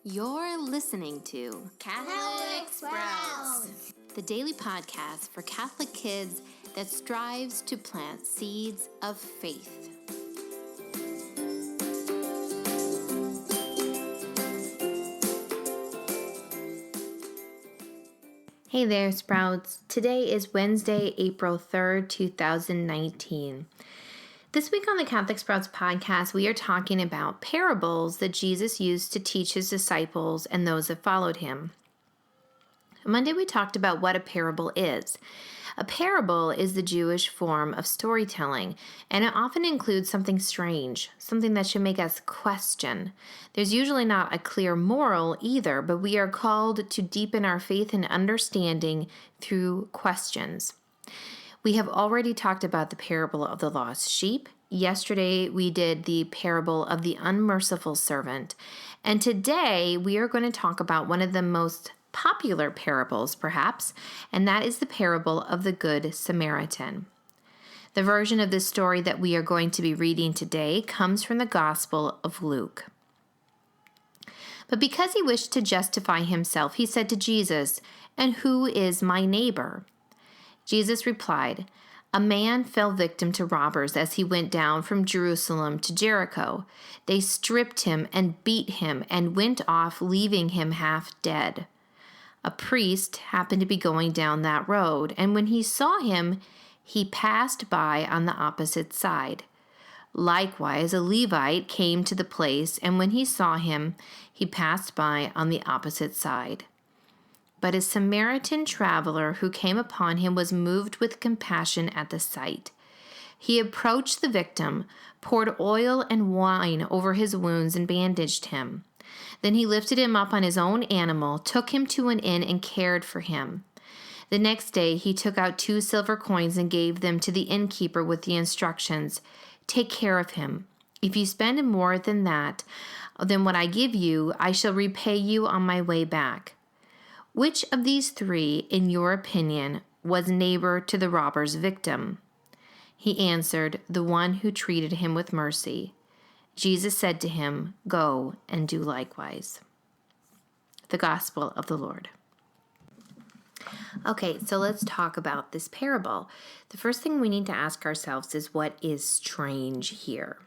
You're listening to Catholic Sprouts, the daily podcast for Catholic kids that strives to plant seeds of faith. Hey there, Sprouts. Today is Wednesday, April 3rd, 2019. This week on the Catholic Sprouts podcast, we are talking about parables that Jesus used to teach his disciples and those that followed him. Monday, we talked about what a parable is. A parable is the Jewish form of storytelling, and it often includes something strange, something that should make us question. There's usually not a clear moral either, but we are called to deepen our faith and understanding through questions. We have already talked about the parable of the lost sheep. Yesterday, we did the parable of the unmerciful servant. And today, we are going to talk about one of the most popular parables, perhaps, and that is the parable of the Good Samaritan. The version of this story that we are going to be reading today comes from the Gospel of Luke. But because he wished to justify himself, he said to Jesus, "And who is my neighbor?" Jesus replied, "A man fell victim to robbers as he went down from Jerusalem to Jericho. They stripped him and beat him and went off, leaving him half dead. A priest happened to be going down that road, and when he saw him, he passed by on the opposite side. Likewise, a Levite came to the place, and when he saw him, he passed by on the opposite side. But a Samaritan traveler who came upon him was moved with compassion at the sight. He approached the victim, poured oil and wine over his wounds, and bandaged him. Then he lifted him up on his own animal, took him to an inn, and cared for him. The next day he took out 2 silver coins and gave them to the innkeeper with the instructions, 'Take care of him. If you spend more than what I give you, I shall repay you on my way back.' Which of these 3, in your opinion, was neighbor to the robber's victim?" He answered, "The one who treated him with mercy." Jesus said to him, "Go and do likewise." The Gospel of the Lord. Okay, so let's talk about this parable. The first thing we need to ask ourselves is, what is strange here?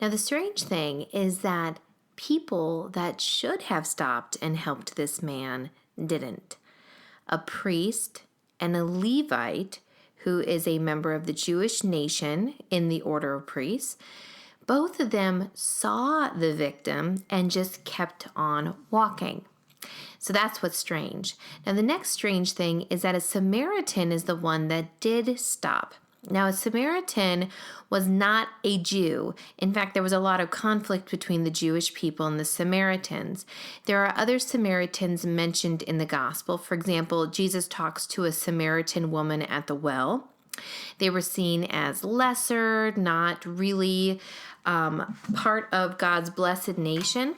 Now, the strange thing is that people that should have stopped and helped this man didn't. A priest and a Levite, who is a member of the Jewish nation in the order of priests, both of them saw the victim and just kept on walking. So that's what's strange. Now, the next strange thing is that a Samaritan is the one that did stop. Now, a Samaritan was not a Jew. In fact, there was a lot of conflict between the Jewish people and the Samaritans. There are other Samaritans mentioned in the gospel. For example, Jesus talks to a Samaritan woman at the well. They were seen as lesser, not really part of God's blessed nation.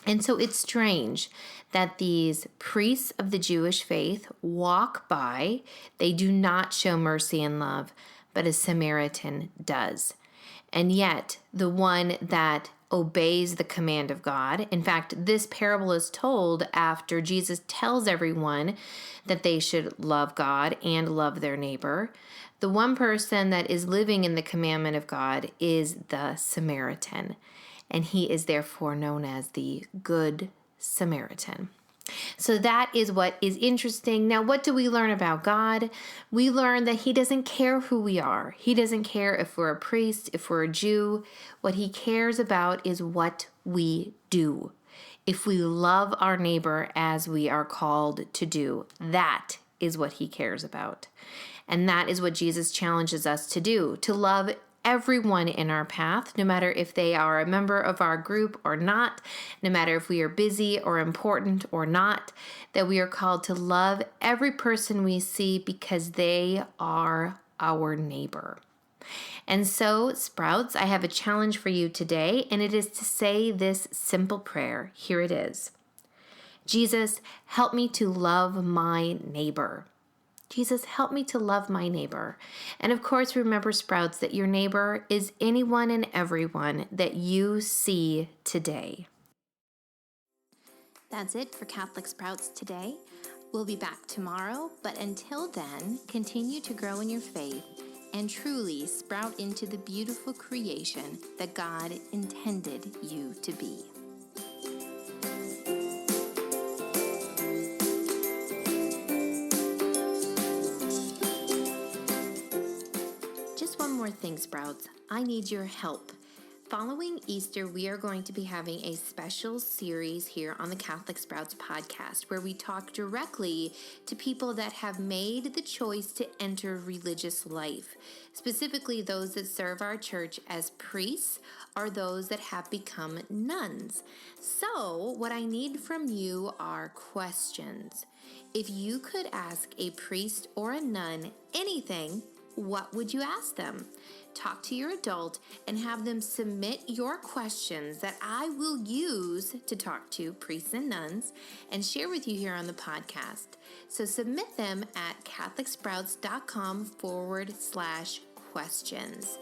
And so it's strange that these priests of the Jewish faith walk by. They do not show mercy and love, but a Samaritan does. And yet, the one that obeys the command of God, in fact, this parable is told after Jesus tells everyone that they should love God and love their neighbor. The one person that is living in the commandment of God is the Samaritan, and he is therefore known as the Good Samaritan. So that is what is interesting. Now, what do we learn about God? We learn that he doesn't care who we are. He doesn't care if we're a priest, if we're a Jew. What he cares about is what we do. If we love our neighbor as we are called to do, that is what he cares about. And that is what Jesus challenges us to do, to love everyone in our path, no matter if they are a member of our group or not, no matter if we are busy or important or not, that we are called to love every person we see because they are our neighbor. And so, Sprouts, I have a challenge for you today, and it is to say this simple prayer. Here it is. Jesus, help me to love my neighbor. Jesus, help me to love my neighbor. And of course, remember, Sprouts, that your neighbor is anyone and everyone that you see today. That's it for Catholic Sprouts today. We'll be back tomorrow, but until then, continue to grow in your faith and truly sprout into the beautiful creation that God intended you to be. Just one more thing, Sprouts. I need your help. Following Easter, we are going to be having a special series here on the Catholic Sprouts podcast where we talk directly to people that have made the choice to enter religious life, specifically those that serve our church as priests or those that have become nuns. So, what I need from you are questions. If you could ask a priest or a nun anything, what would you ask them? Talk to your adult and have them submit your questions that I will use to talk to priests and nuns and share with you here on the podcast. So submit them at catholicsprouts.com/questions.